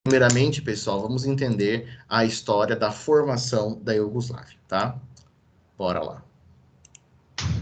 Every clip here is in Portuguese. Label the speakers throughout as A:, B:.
A: Primeiramente, pessoal, vamos entender a história da formação da Iugoslávia, tá? Bora lá.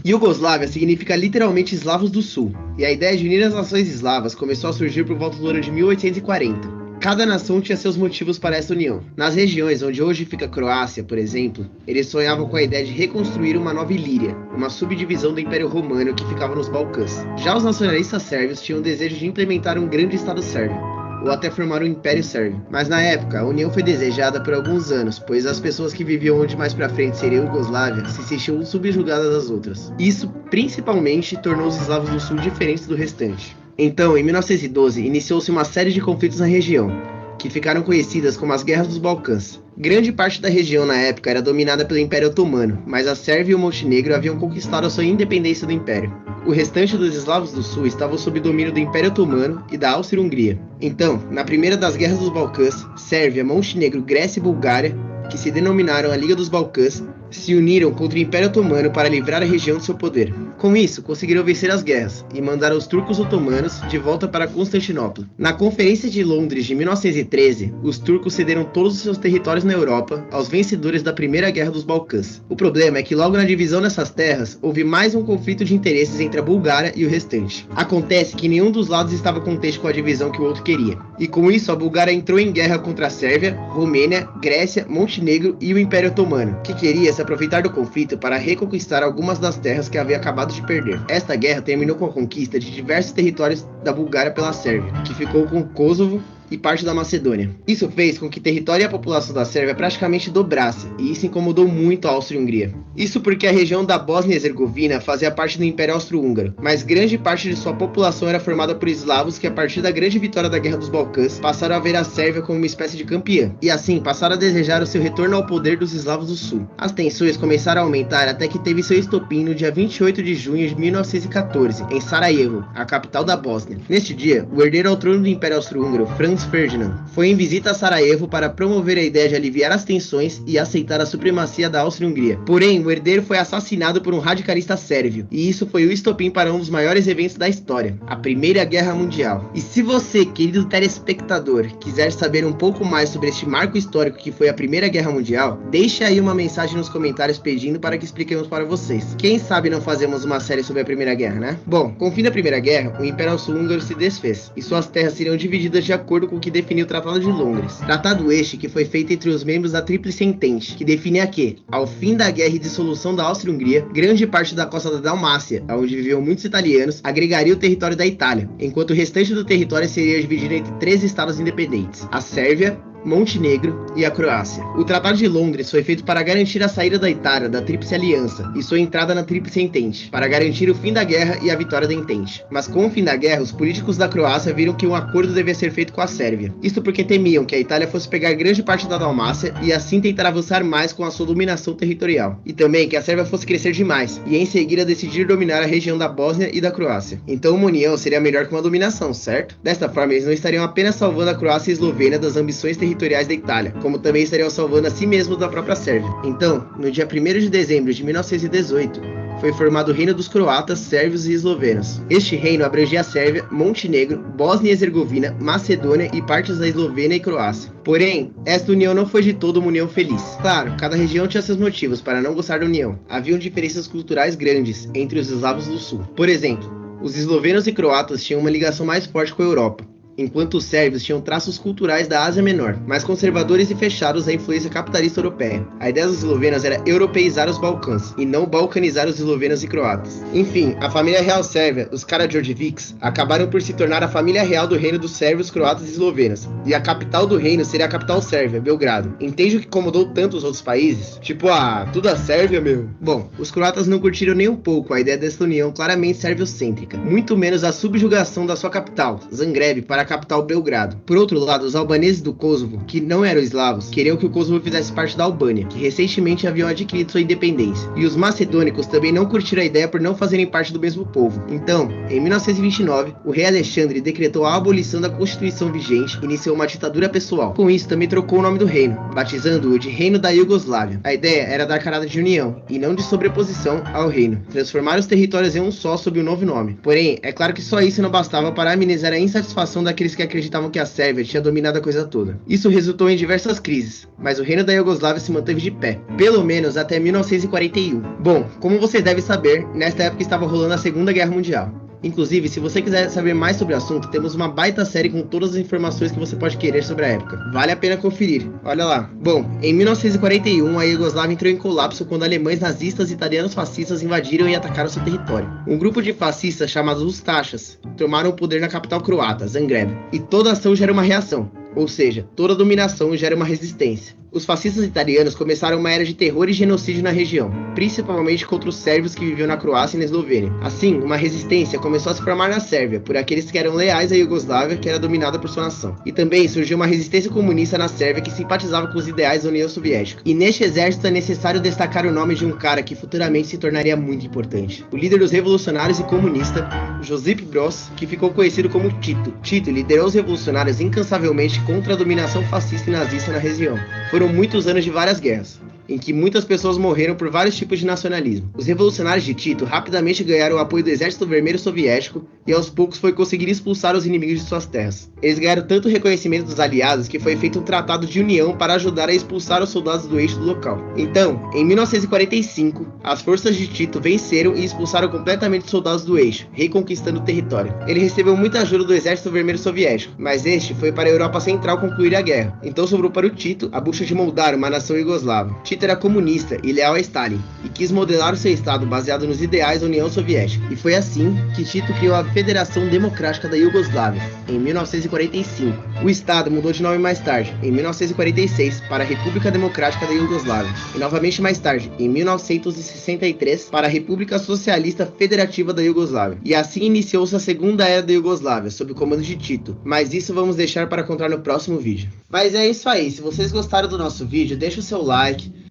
B: Iugoslávia significa literalmente eslavos do sul, e a ideia de unir as nações eslavas começou a surgir por volta do ano de 1840. Cada nação tinha seus motivos para essa união. Nas regiões onde hoje fica a Croácia, por exemplo, eles sonhavam com a ideia de reconstruir uma nova Ilíria, uma subdivisão do Império Romano que ficava nos Balcãs. Já os nacionalistas sérvios tinham o desejo de implementar um grande Estado sérvio, ou até formar um Império Sérvio. Mas na época, a união foi desejada por alguns anos, pois as pessoas que viviam onde mais pra frente seria a Iugoslávia se sentiam subjugadas das outras. Isso, principalmente, tornou os eslavos do sul diferentes do restante. Então, em 1912, iniciou-se uma série de conflitos na região, que ficaram conhecidas como as Guerras dos Balcãs. Grande parte da região na época era dominada pelo Império Otomano, mas a Sérvia e o Montenegro haviam conquistado a sua independência do Império. O restante dos eslavos do sul estavam sob domínio do Império Otomano e da Áustria-Hungria. Então, na primeira das Guerras dos Balcãs, Sérvia, Montenegro, Grécia e Bulgária, que se denominaram a Liga dos Balcãs, se uniram contra o Império Otomano para livrar a região de seu poder. Com isso, conseguiram vencer as guerras e mandaram os turcos otomanos de volta para Constantinopla. Na Conferência de Londres de 1913, os turcos cederam todos os seus territórios na Europa aos vencedores da Primeira Guerra dos Balcãs. O problema é que logo na divisão dessas terras, houve mais um conflito de interesses entre a Bulgária e o restante. Acontece que nenhum dos lados estava contente com a divisão que o outro queria. E com isso, a Bulgária entrou em guerra contra a Sérvia, Romênia, Grécia, Montenegro e o Império Otomano, que queria se aproveitar do conflito para reconquistar algumas das terras que havia acabado de perder. Esta guerra terminou com a conquista de diversos territórios da Bulgária pela Sérvia, que ficou com Kosovo e parte da Macedônia. Isso fez com que o território e a população da Sérvia praticamente dobrasse, e isso incomodou muito a Áustria-Hungria. Isso porque a região da Bósnia e Herzegovina fazia parte do Império Austro-Húngaro, mas grande parte de sua população era formada por eslavos que, a partir da grande vitória da Guerra dos Balcãs, passaram a ver a Sérvia como uma espécie de campeã, e assim passaram a desejar o seu retorno ao poder dos eslavos do sul. As tensões começaram a aumentar até que teve seu estopim no dia 28 de junho de 1914, em Sarajevo, a capital da Bósnia. Neste dia, o herdeiro ao trono do Império Austro-Húngaro, Franz Ferdinand, foi em visita a Sarajevo para promover a ideia de aliviar as tensões e aceitar a supremacia da Áustria-Hungria. Porém, o herdeiro foi assassinado por um radicalista sérvio, e isso foi o estopim para um dos maiores eventos da história, a Primeira Guerra Mundial. E se você, querido telespectador, quiser saber um pouco mais sobre este marco histórico que foi a Primeira Guerra Mundial, deixe aí uma mensagem nos comentários pedindo para que expliquemos para vocês. Quem sabe não fazemos uma série sobre a Primeira Guerra, né? Bom, com o fim da Primeira Guerra, o Império Austro-Húngaro se desfez, e suas terras seriam divididas de acordo com o que definiu o Tratado de Londres. Tratado este que foi feito entre os membros da Tríplice Entente, que definia que, ao fim da guerra e dissolução da Áustria-Hungria, grande parte da costa da Dalmácia, onde viviam muitos italianos, agregaria o território da Itália, enquanto o restante do território seria dividido entre 3 estados independentes: a Sérvia, Montenegro e a Croácia. O Tratado de Londres foi feito para garantir a saída da Itália da Tríplice Aliança e sua entrada na Tríplice Entente, para garantir o fim da guerra e a vitória da Entente. Mas com o fim da guerra, os políticos da Croácia viram que um acordo devia ser feito com a Sérvia. Isto porque temiam que a Itália fosse pegar grande parte da Dalmácia e assim tentar avançar mais com a sua dominação territorial. E também que a Sérvia fosse crescer demais e em seguida decidir dominar a região da Bósnia e da Croácia. Então uma união seria melhor que uma dominação, certo? Desta forma, eles não estariam apenas salvando a Croácia e a Eslovênia das ambições territoriais da Itália, como também estariam salvando a si mesmos da própria Sérvia. Então, no dia 1º de dezembro de 1918, foi formado o Reino dos Croatas, Sérvios e Eslovenos. Este reino abrangia a Sérvia, Montenegro, Bósnia e Herzegovina, Macedônia e partes da Eslovênia e Croácia. Porém, esta união não foi de todo uma união feliz. Claro, cada região tinha seus motivos para não gostar da união. Haviam diferenças culturais grandes entre os eslavos do sul. Por exemplo, os eslovenos e croatas tinham uma ligação mais forte com a Europa, enquanto os sérvios tinham traços culturais da Ásia Menor, mais conservadores e fechados à influência capitalista europeia. A ideia dos eslovenos era europeizar os Balcãs, e não balcanizar os eslovenos e croatas. Enfim, a família real sérvia, os Karađorđević, acabaram por se tornar a família real do reino dos sérvios, croatas e eslovenos, e a capital do reino seria a capital sérvia, Belgrado. Entende o que incomodou tanto os outros países? Tipo, tudo a Sérvia, meu? Bom, os croatas não curtiram nem um pouco a ideia dessa união claramente sérvio-cêntrica, muito menos a subjugação da sua capital, Zagreb, para a capital Belgrado. Por outro lado, os albaneses do Kosovo, que não eram eslavos, queriam que o Kosovo fizesse parte da Albânia, que recentemente haviam adquirido sua independência. E os macedônicos também não curtiram a ideia por não fazerem parte do mesmo povo. Então, em 1929, o rei Alexandre decretou a abolição da Constituição vigente e iniciou uma ditadura pessoal. Com isso, também trocou o nome do reino, batizando-o de Reino da Iugoslávia. A ideia era dar caráter de união, e não de sobreposição ao reino, transformar os territórios em um só sob um novo nome. Porém, é claro que só isso não bastava para amenizar a insatisfação da daqueles que acreditavam que a Sérvia tinha dominado a coisa toda. Isso resultou em diversas crises, mas o reino da Iugoslávia se manteve de pé, pelo menos até 1941. Bom, como vocês devem saber, nesta época estava rolando a Segunda Guerra Mundial. Inclusive, se você quiser saber mais sobre o assunto, temos uma baita série com todas as informações que você pode querer sobre a época. Vale a pena conferir. Olha lá. Bom, em 1941, a Iugoslávia entrou em colapso quando alemães nazistas e italianos fascistas invadiram e atacaram seu território. Um grupo de fascistas chamados Ustašas tomaram o poder na capital croata, Zagreb, e toda ação gera uma reação. Ou seja, toda dominação gera uma resistência. Os fascistas italianos começaram uma era de terror e genocídio na região, principalmente contra os sérvios que viviam na Croácia e na Eslovênia. Assim, uma resistência começou a se formar na Sérvia, por aqueles que eram leais à Iugoslávia, que era dominada por sua nação. E também surgiu uma resistência comunista na Sérvia que simpatizava com os ideais da União Soviética. E neste exército é necessário destacar o nome de um cara que futuramente se tornaria muito importante. O líder dos revolucionários e comunista, Josip Broz, que ficou conhecido como Tito. Tito liderou os revolucionários incansavelmente contra a dominação fascista e nazista na região. Foram muitos anos de várias guerras, em que muitas pessoas morreram por vários tipos de nacionalismo. Os revolucionários de Tito rapidamente ganharam o apoio do Exército Vermelho Soviético e aos poucos foi conseguir expulsar os inimigos de suas terras. Eles ganharam tanto reconhecimento dos aliados que foi feito um tratado de união para ajudar a expulsar os soldados do eixo do local. Então, em 1945, as forças de Tito venceram e expulsaram completamente os soldados do eixo, reconquistando o território. Ele recebeu muita ajuda do Exército Vermelho Soviético, mas este foi para a Europa Central concluir a guerra. Então sobrou para o Tito a bucha de moldar uma nação iugoslava. Tito era comunista e leal a Stalin, e quis modelar o seu estado baseado nos ideais da União Soviética. E foi assim que Tito criou a Federação Democrática da Iugoslávia, em 1945. O estado mudou de nome mais tarde, em 1946, para a República Democrática da Iugoslávia, e novamente mais tarde, em 1963, para a República Socialista Federativa da Iugoslávia. E assim iniciou-se a Segunda Era da Iugoslávia, sob o comando de Tito. Mas isso vamos deixar para contar no próximo vídeo. Mas é isso aí, se vocês gostaram do nosso vídeo, deixa o seu like.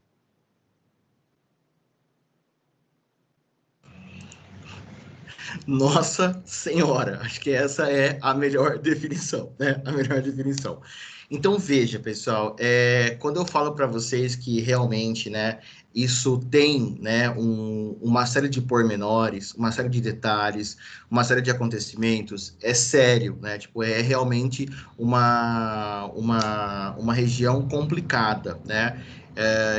A: Nossa Senhora, acho que essa é a melhor definição, né? A melhor definição. Então, veja, pessoal, quando eu falo para vocês que realmente, né, isso tem, né, uma série de pormenores, uma série de detalhes, uma série de acontecimentos, é sério, né? Tipo, é realmente uma região complicada, né?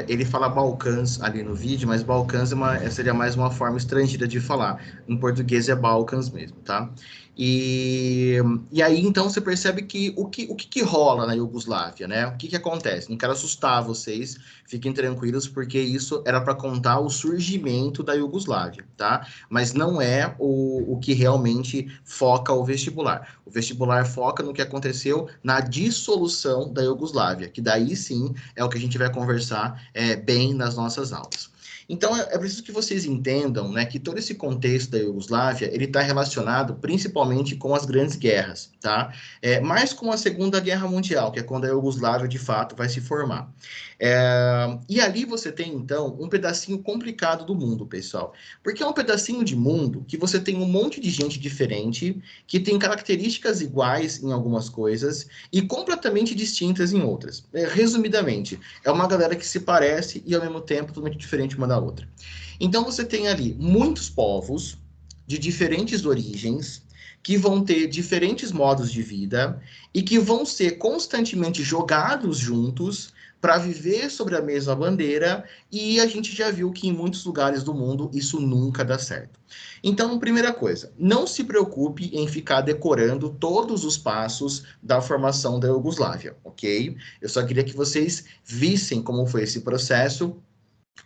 A: Ele fala Balcãs ali no vídeo, mas Balcãs seria mais uma forma estrangeira de falar. Em português é Balcãs mesmo, tá? E aí, então, você percebe que o que rola na Iugoslávia, né? O que acontece? Não quero assustar vocês, fiquem tranquilos, porque isso era para contar o surgimento da Iugoslávia, tá? Mas não é o que realmente foca o vestibular. O vestibular foca no que aconteceu na dissolução da Iugoslávia, que daí sim é o que a gente vai conversar bem nas nossas aulas. Então, é preciso que vocês entendam, né, que todo esse contexto da Iugoslávia, ele está relacionado principalmente com as grandes guerras, tá? Mais com a Segunda Guerra Mundial, que é quando a Iugoslávia, de fato, vai se formar. E ali você tem, então, um pedacinho complicado do mundo, pessoal. Porque é um pedacinho de mundo que você tem um monte de gente diferente, que tem características iguais em algumas coisas e completamente distintas em outras. Resumidamente, é uma galera que se parece e, ao mesmo tempo, totalmente diferente uma da outra. Então, você tem ali muitos povos de diferentes origens, que vão ter diferentes modos de vida e que vão ser constantemente jogados juntos para viver sobre a mesma bandeira, e a gente já viu que em muitos lugares do mundo isso nunca dá certo. Então, primeira coisa, não se preocupe em ficar decorando todos os passos da formação da Iugoslávia, ok? Eu só queria que vocês vissem como foi esse processo,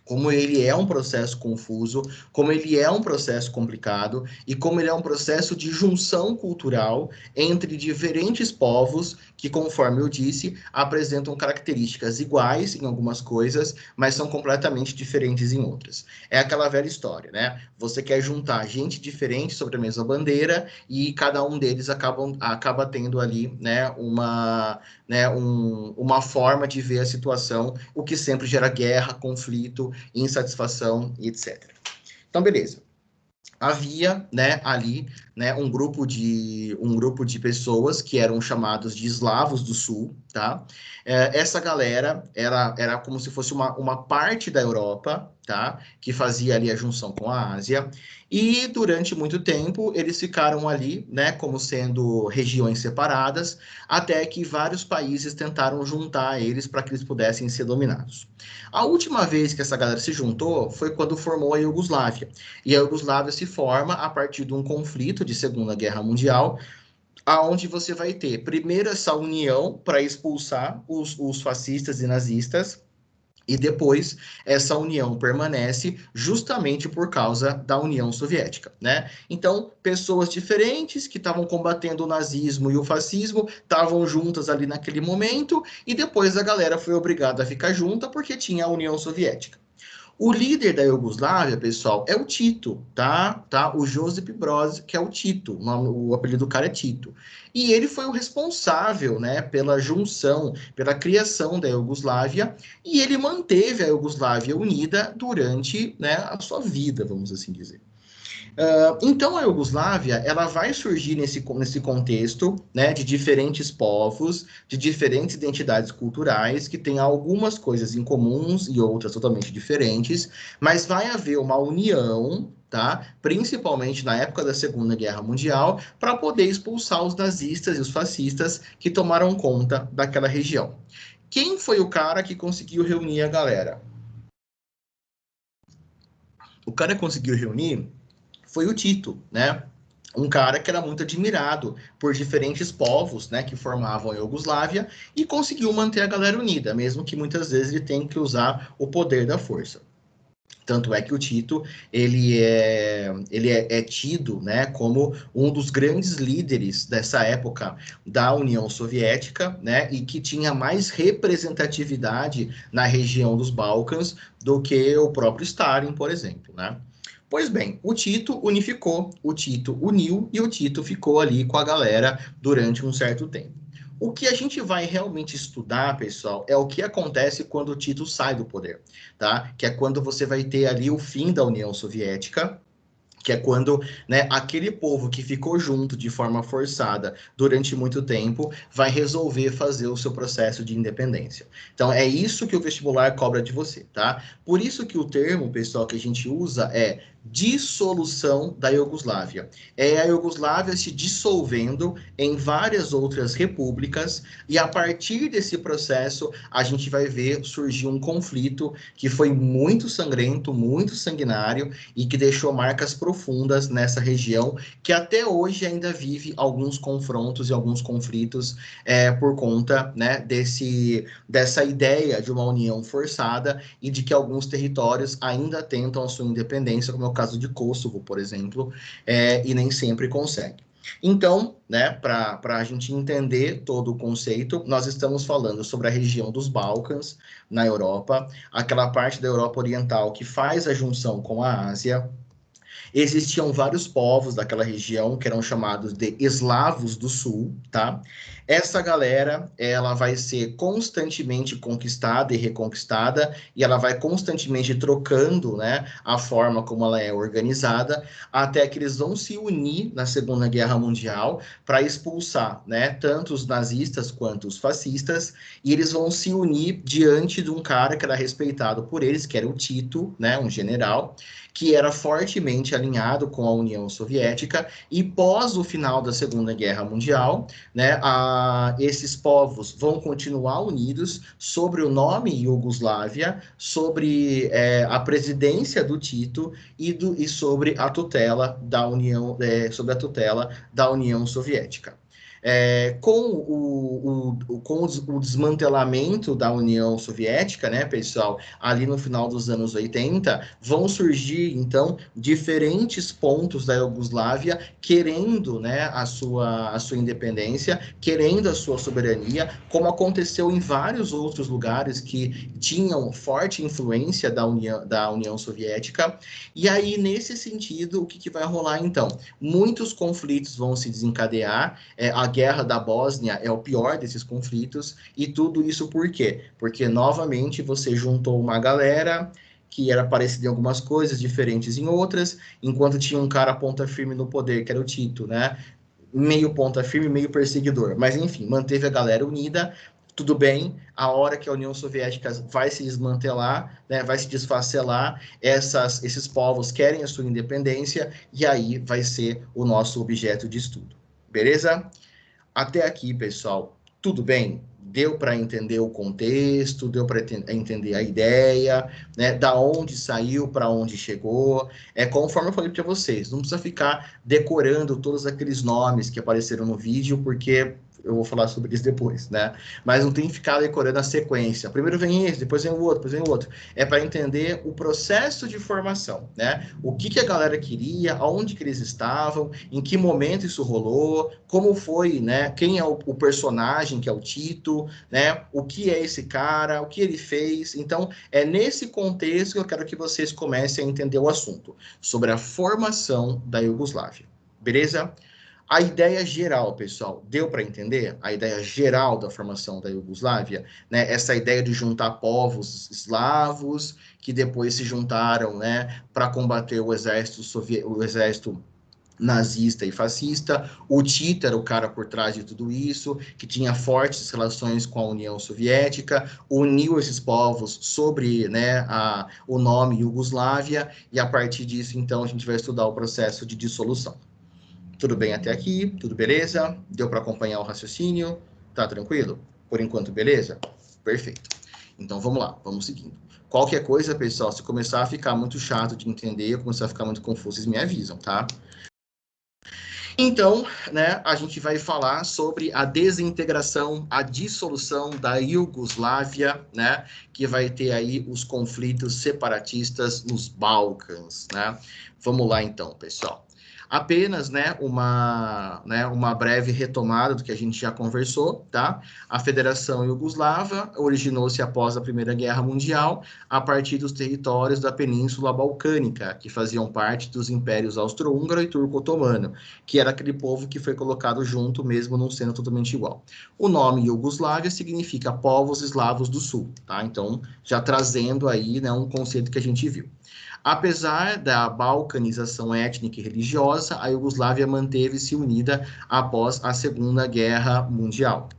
A: como ele é um processo confuso, como ele é um processo complicado e como ele é um processo de junção cultural entre diferentes povos que, conforme eu disse, apresentam características iguais em algumas coisas, mas são completamente diferentes em outras. É aquela velha história, né? Você quer juntar gente diferente sobre a mesma bandeira e cada um deles acaba tendo ali, né, uma forma de ver a situação, o que sempre gera guerra, conflito, insatisfação e etc. Então, beleza. Havia, né, ali né, um grupo de pessoas que eram chamados de eslavos do sul, tá? Essa galera era como se fosse uma parte da Europa, tá? Que fazia ali a junção com a Ásia. E durante muito tempo eles ficaram ali, né, como sendo regiões separadas, até que vários países tentaram juntar eles para que eles pudessem ser dominados. A última vez que essa galera se juntou foi quando formou a Iugoslávia. E a Iugoslávia se forma a partir de um conflito de Segunda Guerra Mundial, aonde você vai ter primeiro essa união para expulsar os fascistas e nazistas, e depois essa união permanece justamente por causa da União Soviética, né? Então, pessoas diferentes que estavam combatendo o nazismo e o fascismo estavam juntas ali naquele momento, e depois a galera foi obrigada a ficar junta porque tinha a União Soviética. O líder da Iugoslávia, pessoal, é o Tito, tá? O Josip Broz, que é o Tito, o apelido do cara é Tito. E ele foi o responsável, né, pela junção, pela criação da Iugoslávia, e ele manteve a Iugoslávia unida durante, né, a sua vida, vamos assim dizer. Então, a Iugoslávia ela vai surgir nesse contexto, né, de diferentes povos, de diferentes identidades culturais, que têm algumas coisas em comuns e outras totalmente diferentes, mas vai haver uma união, tá? Principalmente na época da Segunda Guerra Mundial, para poder expulsar os nazistas e os fascistas que tomaram conta daquela região. Quem foi o cara que conseguiu reunir a galera? O cara que conseguiu reunir foi o Tito, né? Um cara que era muito admirado por diferentes povos, né, que formavam a Iugoslávia e conseguiu manter a galera unida, mesmo que muitas vezes ele tenha que usar o poder da força. Tanto é que o Tito ele é tido, né, como um dos grandes líderes dessa época da União Soviética, né, e que tinha mais representatividade na região dos Balcãs do que o próprio Stalin, por exemplo, né? Pois bem, o Tito unificou, o Tito uniu e o Tito ficou ali com a galera durante um certo tempo. O que a gente vai realmente estudar, pessoal, é o que acontece quando o Tito sai do poder, tá? Que é quando você vai ter ali o fim da União Soviética, que é quando, né, aquele povo que ficou junto de forma forçada durante muito tempo vai resolver fazer o seu processo de independência. Então, é isso que o vestibular cobra de você, tá? Por isso que o termo, pessoal, que a gente usa é dissolução da Iugoslávia. É a Iugoslávia se dissolvendo em várias outras repúblicas, e a partir desse processo a gente vai ver surgir um conflito que foi muito sangrento, muito sanguinário, e que deixou marcas profundas nessa região, que até hoje ainda vive alguns confrontos e alguns conflitos por conta, né, dessa ideia de uma união forçada e de que alguns territórios ainda tentam a sua independência, como é o caso de Kosovo, por exemplo, e nem sempre consegue. Então, né, para a gente entender todo o conceito, nós estamos falando sobre a região dos Balcãs, na Europa, aquela parte da Europa Oriental que faz a junção com a Ásia. Existiam vários povos daquela região que eram chamados de eslavos do sul, tá? Essa galera, ela vai ser constantemente conquistada e reconquistada, e ela vai constantemente trocando, né, a forma como ela é organizada, até que eles vão se unir na Segunda Guerra Mundial para expulsar, né, tanto os nazistas quanto os fascistas, e eles vão se unir diante de um cara que era respeitado por eles, que era o Tito, né, um general, que era fortemente alinhado com a União Soviética, e pós o final da Segunda Guerra Mundial, né, esses povos vão continuar unidos sobre o nome Iugoslávia, sobre a presidência do Tito e sobre a tutela da União Soviética. Com o desmantelamento da União Soviética, né, pessoal, ali no final dos anos 80, vão surgir, então, diferentes pontos da Iugoslávia querendo, né, a sua independência, querendo a sua soberania, como aconteceu em vários outros lugares que tinham forte influência da União Soviética. E aí, nesse sentido, o que vai rolar, então? Muitos conflitos vão se desencadear, a guerra da Bósnia é o pior desses conflitos, e tudo isso por quê? Porque, novamente, você juntou uma galera que era parecido em algumas coisas, diferentes em outras, enquanto tinha um cara ponta firme no poder, que era o Tito, né? Meio ponta firme, meio perseguidor. Mas, enfim, manteve a galera unida, tudo bem, a hora que a União Soviética vai se desmantelar, né, vai se desfacelar, esses povos querem a sua independência, e aí vai ser o nosso objeto de estudo. Beleza? Até aqui, pessoal, tudo bem? Deu para entender o contexto, deu para entender a ideia, né? Da onde saiu, para onde chegou. Conforme eu falei para vocês, não precisa ficar decorando todos aqueles nomes que apareceram no vídeo, porque eu vou falar sobre isso depois, né? Mas não tem que ficar decorando a sequência. Primeiro vem esse, depois vem o outro, depois vem o outro. É para entender o processo de formação, né? O que a galera queria, aonde que eles estavam, em que momento isso rolou, como foi, né? Quem é o personagem, que é o Tito, né? O que é esse cara, o que ele fez. Então, é nesse contexto que eu quero que vocês comecem a entender o assunto, sobre a formação da Iugoslávia. Beleza? A ideia geral, pessoal, deu para entender? A ideia geral da formação da Iugoslávia, né? Essa ideia de juntar povos eslavos que depois se juntaram, né, para combater o exército nazista e fascista. O Tito era o cara por trás de tudo isso, que tinha fortes relações com a União Soviética, uniu esses povos sobre, né, o nome Iugoslávia, e a partir disso, então, a gente vai estudar o processo de dissolução. Tudo bem até aqui? Tudo beleza? Deu para acompanhar o raciocínio? Tá tranquilo? Por enquanto, beleza? Perfeito. Então, vamos lá, vamos seguindo. Qualquer coisa, pessoal, se começar a ficar muito chato de entender, começar a ficar muito confuso, vocês me avisam, tá? Então, né, a gente vai falar sobre a desintegração, a dissolução da Iugoslávia, né, que vai ter aí os conflitos separatistas nos Balcãs, né? Vamos lá então, pessoal. Apenas, né, uma breve retomada do que a gente já conversou, tá? A Federação Iugoslava originou-se após a Primeira Guerra Mundial, a partir dos territórios da Península Balcânica, que faziam parte dos impérios austro-húngaro e turco-otomano, que era aquele povo que foi colocado junto, mesmo não sendo totalmente igual. O nome Iugoslávia significa povos eslavos do sul, tá? Então, já trazendo aí, né, um conceito que a gente viu. Apesar da balcanização étnica e religiosa, a Iugoslávia manteve-se unida após a Segunda Guerra Mundial.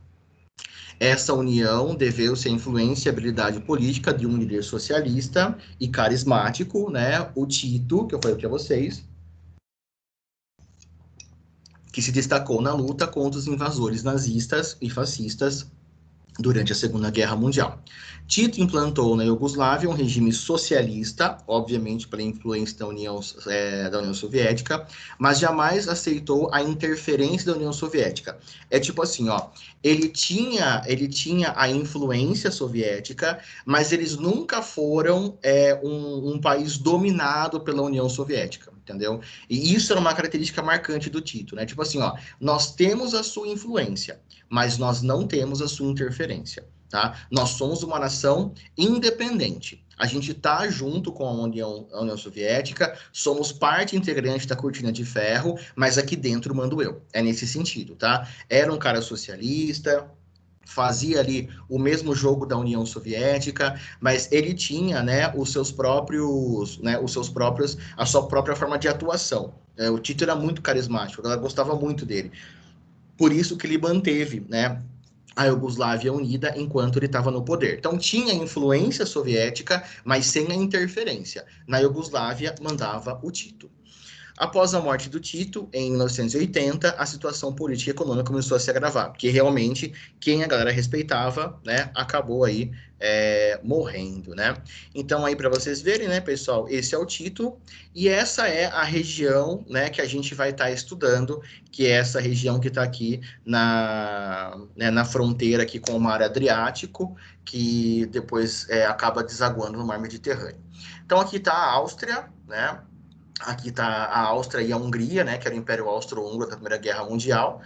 A: Essa união deveu-se à influência e habilidade política de um líder socialista e carismático, né, o Tito, que eu falei para vocês, que se destacou na luta contra os invasores nazistas e fascistas durante a Segunda Guerra Mundial. Tito implantou na Iugoslávia um regime socialista, obviamente pela influência da União Soviética, mas jamais aceitou a interferência da União Soviética. É tipo assim, ó, ele tinha a influência soviética, mas eles nunca foram um país dominado pela União Soviética, entendeu? E isso era uma característica marcante do Tito, né? Tipo assim, ó, nós temos a sua influência, mas nós não temos a sua interferência, tá? Nós somos uma nação independente. A gente está junto com a União Soviética, somos parte integrante da cortina de ferro, mas aqui dentro mando eu. É nesse sentido, tá? Era um cara socialista, fazia ali o mesmo jogo da União Soviética, mas ele tinha, né, a sua própria forma de atuação. O Tito era muito carismático, ela gostava muito dele. Por isso que ele manteve, né, a Iugoslávia unida enquanto ele estava no poder. Então tinha influência soviética, mas sem a interferência. Na Iugoslávia mandava o Tito. Após a morte do Tito, em 1980, a situação política e econômica começou a se agravar, porque realmente quem a galera respeitava, né, acabou aí morrendo, né? Então aí para vocês verem, né, pessoal, esse é o Tito e essa é a região, né, que a gente vai estar estudando, que é essa região que está aqui na fronteira aqui com o Mar Adriático, que depois acaba desaguando no Mar Mediterrâneo. Então aqui está a Áustria, né? Aqui está a Áustria e a Hungria, né, que era o Império Austro-Húngaro da Primeira Guerra Mundial,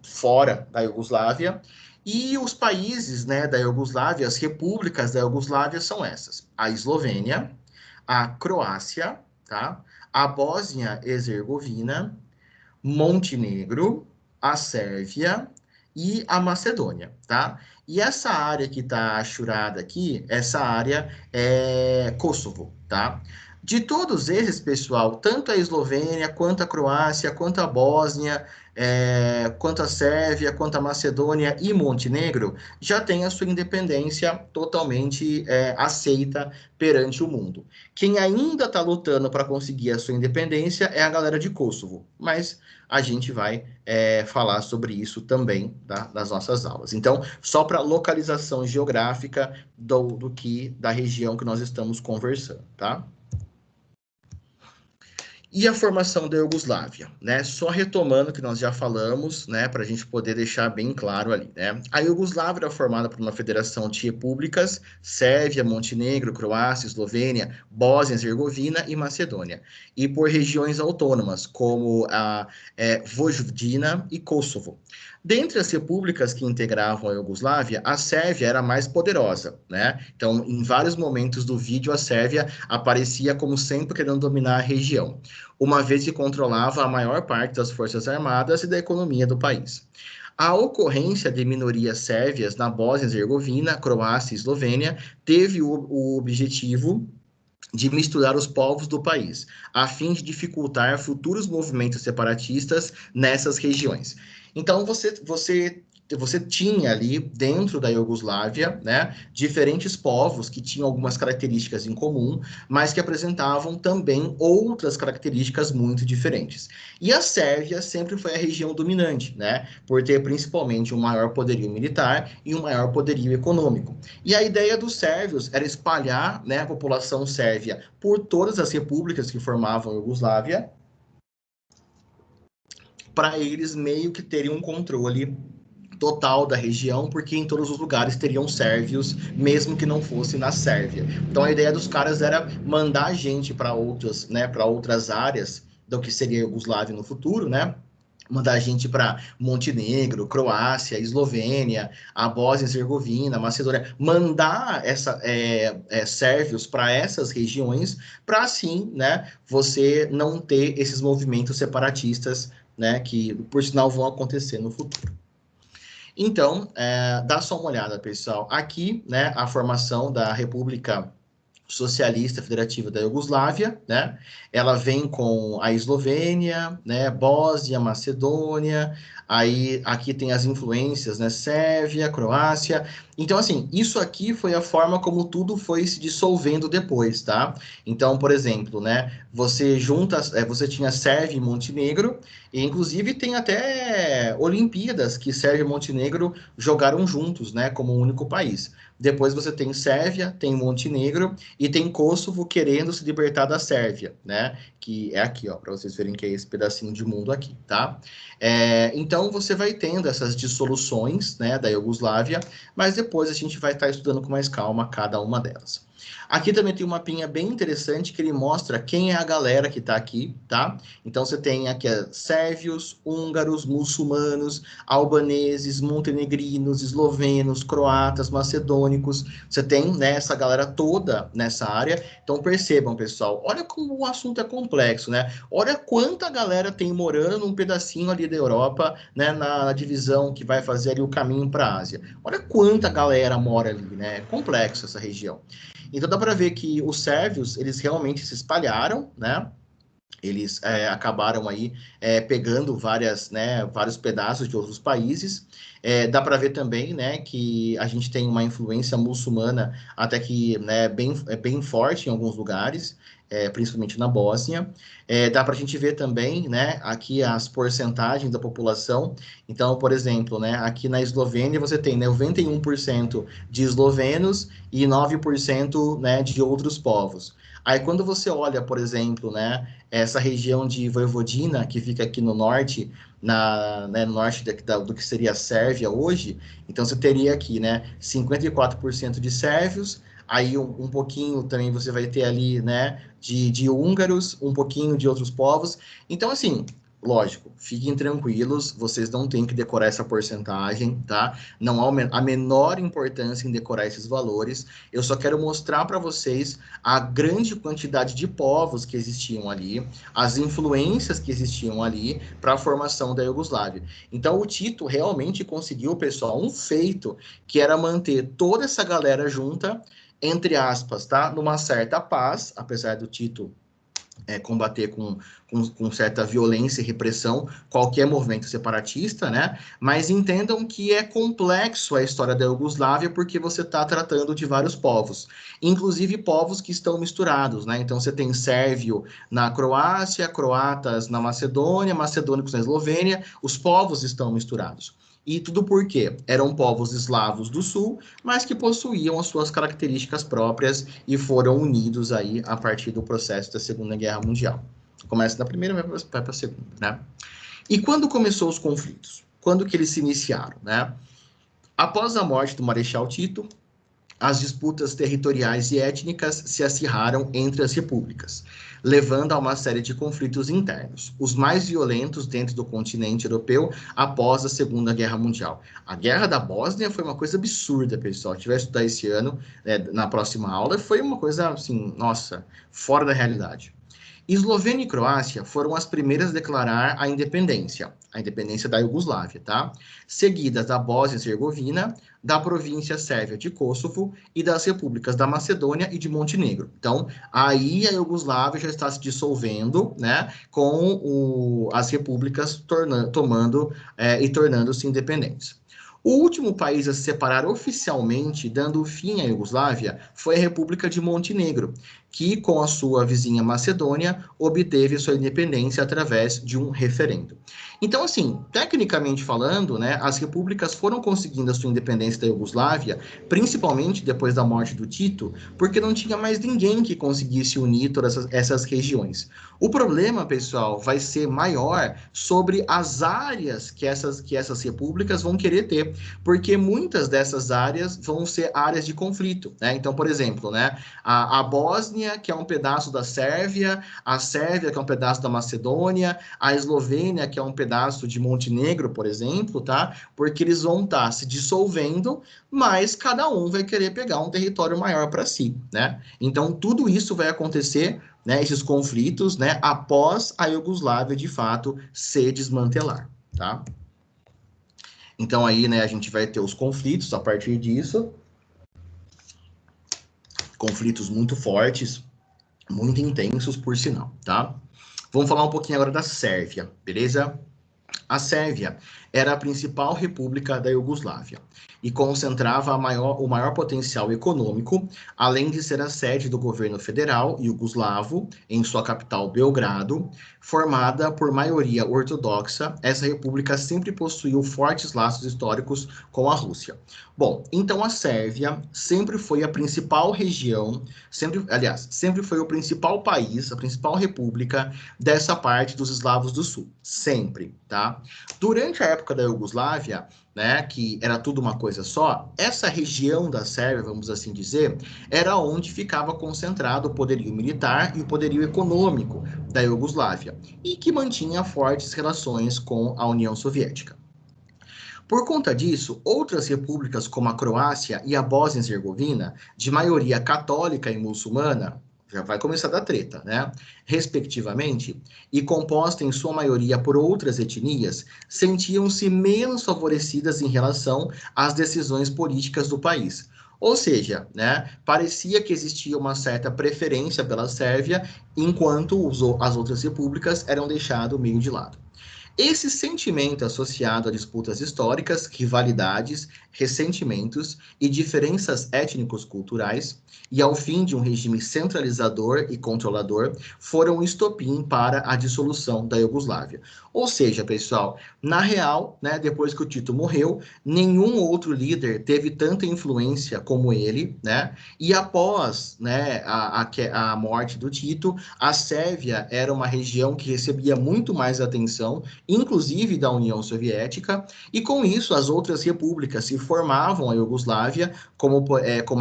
A: fora da Iugoslávia. E os países, né, da Iugoslávia, as repúblicas da Iugoslávia são essas: a Eslovênia, a Croácia, tá? A Bósnia-Herzegovina, Montenegro, a Sérvia e a Macedônia, tá? E essa área que está achurada aqui, essa área é Kosovo, tá? De todos esses, pessoal, tanto a Eslovênia, quanto a Croácia, quanto a Bósnia, quanto a Sérvia, quanto a Macedônia e Montenegro, já tem a sua independência totalmente aceita perante o mundo. Quem ainda está lutando para conseguir a sua independência é a galera de Kosovo, mas a gente vai falar sobre isso também, tá, nas nossas aulas. Então, só para localização geográfica da região que nós estamos conversando, tá? E a formação da Iugoslávia, né? Só retomando o que nós já falamos, né? Para a gente poder deixar bem claro ali, né? A Iugoslávia era formada por uma federação de repúblicas, Sérvia, Montenegro, Croácia, Eslovênia, Bósnia-Herzegovina e Macedônia, e por regiões autônomas, como a Vojvodina e Kosovo. Dentre as repúblicas que integravam a Iugoslávia, a Sérvia era a mais poderosa, né? Então, em vários momentos do vídeo, a Sérvia aparecia como sempre querendo dominar a região, uma vez que controlava a maior parte das forças armadas e da economia do país. A ocorrência de minorias sérvias na Bósnia-Herzegovina, Croácia e Eslovênia teve o objetivo de misturar os povos do país, a fim de dificultar futuros movimentos separatistas nessas regiões. Então, você tinha ali dentro da Iugoslávia, né, diferentes povos que tinham algumas características em comum, mas que apresentavam também outras características muito diferentes. E a Sérvia sempre foi a região dominante, né, por ter principalmente um maior poderio militar e um maior poderio econômico. E a ideia dos sérvios era espalhar, né, a população sérvia por todas as repúblicas que formavam a Iugoslávia, para eles meio que terem um controle total da região, porque em todos os lugares teriam sérvios, mesmo que não fosse na Sérvia. Então a ideia dos caras era mandar gente para outras, né, para outras áreas do que seria a Iugoslávia no futuro, né? Mandar gente para Montenegro, Croácia, Eslovênia, a Bósnia-Herzegovina, Macedônia, mandar sérvios para essas regiões, para assim, né, você não ter esses movimentos separatistas, né, que por sinal vão acontecer no futuro. Então, dá só uma olhada, pessoal. Aqui, né, a formação da República Socialista Federativa da Iugoslávia, né? Ela vem com a Eslovênia, né? Bósnia, Macedônia, aí aqui tem as influências, né? Sérvia, Croácia. Então, assim, isso aqui foi a forma como tudo foi se dissolvendo depois, tá? Então, por exemplo, né? Você tinha Sérvia e Montenegro, e inclusive tem até Olimpíadas que Sérvia e Montenegro jogaram juntos, né? Como um único país. Depois você tem Sérvia, tem Montenegro e tem Kosovo querendo se libertar da Sérvia, né? Que é aqui, ó, para vocês verem que é esse pedacinho de mundo aqui, tá? Então você vai tendo essas dissoluções, né, da Iugoslávia, mas depois a gente vai estar estudando com mais calma cada uma delas. Aqui também tem um mapinha bem interessante que ele mostra quem é a galera que está aqui, tá? Então você tem aqui sérvios, húngaros, muçulmanos, albaneses, montenegrinos, eslovenos, croatas, macedônicos. Você tem, né, essa galera toda nessa área. Então percebam, pessoal, olha como o assunto é complexo, né? Olha quanta galera tem morando num pedacinho ali da Europa, né, na divisão que vai fazer ali o caminho para a Ásia. Olha quanta galera mora ali, né? É complexo essa região. Então dá para ver que os sérvios, eles realmente se espalharam, né? Eles acabaram aí pegando vários pedaços de outros países. Dá para ver também, né, que a gente tem uma influência muçulmana até que, né, bem forte em alguns lugares, principalmente na Bósnia. Dá para a gente ver também, né, aqui as porcentagens da população. Então, por exemplo, né, aqui na Eslovênia você tem, né, 91% de eslovenos e 9%, né, de outros povos. Aí quando você olha, por exemplo, né, essa região de Vojvodina, que fica aqui no norte, no norte do que seria a Sérvia hoje, então você teria aqui, né, 54% de sérvios, aí um pouquinho também você vai ter ali, né, de húngaros, um pouquinho de outros povos. Então, assim, lógico, fiquem tranquilos, vocês não têm que decorar essa porcentagem, tá? Não há a menor importância em decorar esses valores. Eu só quero mostrar para vocês a grande quantidade de povos que existiam ali, as influências que existiam ali para a formação da Iugoslávia. Então, o Tito realmente conseguiu, pessoal, um feito que era manter toda essa galera junta, entre aspas, tá? Numa certa paz, apesar do Tito combater com certa violência e repressão qualquer movimento separatista, né? Mas entendam que é complexo a história da Iugoslávia porque você está tratando de vários povos, inclusive povos que estão misturados, né? Então você tem sérvio na Croácia, croatas na Macedônia, macedônicos na Eslovênia, os povos estão misturados. E tudo porque eram povos eslavos do sul, mas que possuíam as suas características próprias e foram unidos aí a partir do processo da Segunda Guerra Mundial. Começa da primeira, vai para a segunda, né? E quando começou os conflitos? Quando que eles se iniciaram, né? Após a morte do Marechal Tito, as disputas territoriais e étnicas se acirraram entre as repúblicas, levando a uma série de conflitos internos, os mais violentos dentro do continente europeu após a Segunda Guerra Mundial. A Guerra da Bósnia foi uma coisa absurda, pessoal. Se tiver estudar esse ano, na próxima aula, foi uma coisa, assim, nossa, fora da realidade. Eslovênia e Croácia foram as primeiras a declarar a independência da Iugoslávia, tá? Seguidas da Bósnia e Herzegovina, da província sérvia de Kosovo e das repúblicas da Macedônia e de Montenegro. Então, aí a Iugoslávia já está se dissolvendo, né, com as repúblicas tornando-se independentes. O último país a se separar oficialmente, dando fim à Iugoslávia, foi a República de Montenegro, que, com a sua vizinha Macedônia, obteve sua independência através de um referendo. Então, assim, tecnicamente falando, né, as repúblicas foram conseguindo a sua independência da Iugoslávia, principalmente depois da morte do Tito, porque não tinha mais ninguém que conseguisse unir todas essas regiões. O problema, pessoal, vai ser maior sobre as áreas que essas repúblicas vão querer ter, porque muitas dessas áreas vão ser áreas de conflito, né? Então, por exemplo, né, a Bósnia, que é um pedaço da Sérvia, a Sérvia, que é um pedaço da Macedônia, a Eslovênia, que é um pedaço de Montenegro, por exemplo, tá? Porque eles vão estar se dissolvendo, mas cada um vai querer pegar um território maior para si, né? Então, tudo isso vai acontecer, né, esses conflitos, né, após a Iugoslávia, de fato, se desmantelar, tá? Então, aí, né, a gente vai ter os conflitos a partir disso, conflitos muito fortes, muito intensos, por sinal, tá? Vamos falar um pouquinho agora da Sérvia, beleza? A Sérvia era a principal república da Iugoslávia e concentrava o maior potencial econômico, além de ser a sede do governo federal iugoslavo, em sua capital Belgrado. Formada por maioria ortodoxa, essa república sempre possuiu fortes laços históricos com a Rússia. Bom, então a Sérvia sempre foi a principal região, sempre foi o principal país, a principal república dessa parte dos eslavos do sul, sempre, tá? Durante a época da Iugoslávia, né, que era tudo uma coisa só, essa região da Sérvia, vamos assim dizer, era onde ficava concentrado o poderio militar e o poderio econômico da Iugoslávia, e que mantinha fortes relações com a União Soviética. Por conta disso, outras repúblicas como a Croácia e a Bósnia e Herzegovina, de maioria católica e muçulmana, já vai começar da treta, né? Respectivamente, e composta em sua maioria por outras etnias, sentiam-se menos favorecidas em relação às decisões políticas do país. Ou seja, né, parecia que existia uma certa preferência pela Sérvia, enquanto as outras repúblicas eram deixadas meio de lado. Esse sentimento associado a disputas históricas, rivalidades, ressentimentos e diferenças étnicos-culturais, e ao fim de um regime centralizador e controlador, foram o estopim para a dissolução da Iugoslávia. Ou seja, pessoal, na real, né, depois que o Tito morreu, nenhum outro líder teve tanta influência como ele, né? E após, né, a morte do Tito, a Sérvia era uma região que recebia muito mais atenção inclusive da União Soviética, e com isso as outras repúblicas se formavam a Iugoslávia, como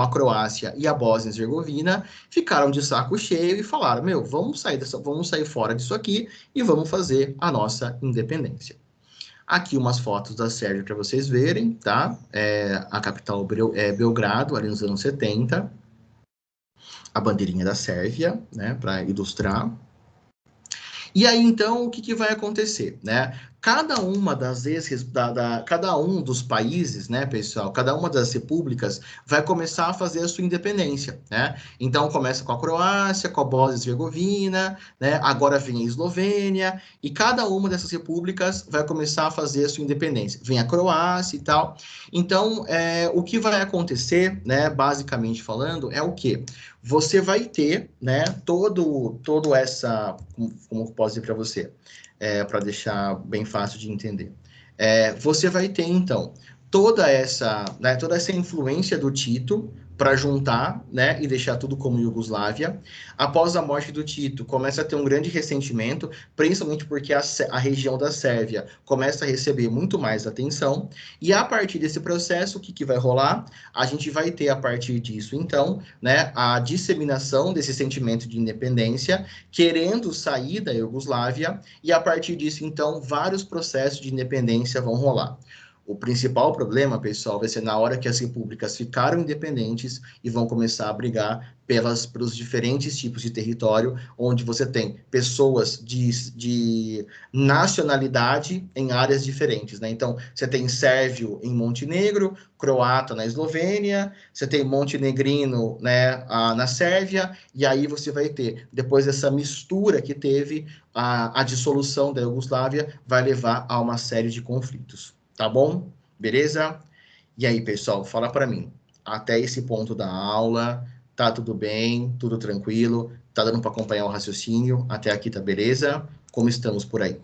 A: a Croácia e a Bósnia-Herzegovina, ficaram de saco cheio e falaram, meu, vamos sair fora disso aqui e vamos fazer a nossa independência. Aqui umas fotos da Sérvia para vocês verem, tá? A capital é Belgrado, ali nos anos 70. A bandeirinha da Sérvia, né, para ilustrar. E aí, então, o que vai acontecer, né? Cada uma cada um dos países, né, pessoal, cada uma das repúblicas vai começar a fazer a sua independência, né? Então, começa com a Croácia, com a Bósnia-Herzegovina, né? Agora vem a Eslovênia, e cada uma dessas repúblicas vai começar a fazer a sua independência. Vem a Croácia e tal. Então, o que vai acontecer, né, basicamente falando, é o quê? Você vai ter, né, todo essa, como posso dizer para você, para deixar bem fácil de entender. Você vai ter, então, toda essa influência do Tito para juntar, né, e deixar tudo como Iugoslávia. Após a morte do Tito, começa a ter um grande ressentimento, principalmente porque a região da Sérvia começa a receber muito mais atenção, e a partir desse processo, o que vai rolar? A gente vai ter, a partir disso, então, né, a disseminação desse sentimento de independência, querendo sair da Iugoslávia, e a partir disso, então, vários processos de independência vão rolar. O principal problema, pessoal, vai ser na hora que as repúblicas ficaram independentes e vão começar a brigar pelos diferentes tipos de território, onde você tem pessoas de nacionalidade em áreas diferentes, né? Então, você tem sérvio em Montenegro, croata na Eslovênia, você tem montenegrino, né, na Sérvia, e aí você vai ter, depois dessa mistura que teve, a dissolução da Iugoslávia vai levar a uma série de conflitos. Tá bom? Beleza? E aí, pessoal, fala para mim. Até esse ponto da aula, tá tudo bem? Tudo tranquilo? Tá dando para acompanhar o raciocínio? Até aqui tá beleza? Como estamos por aí?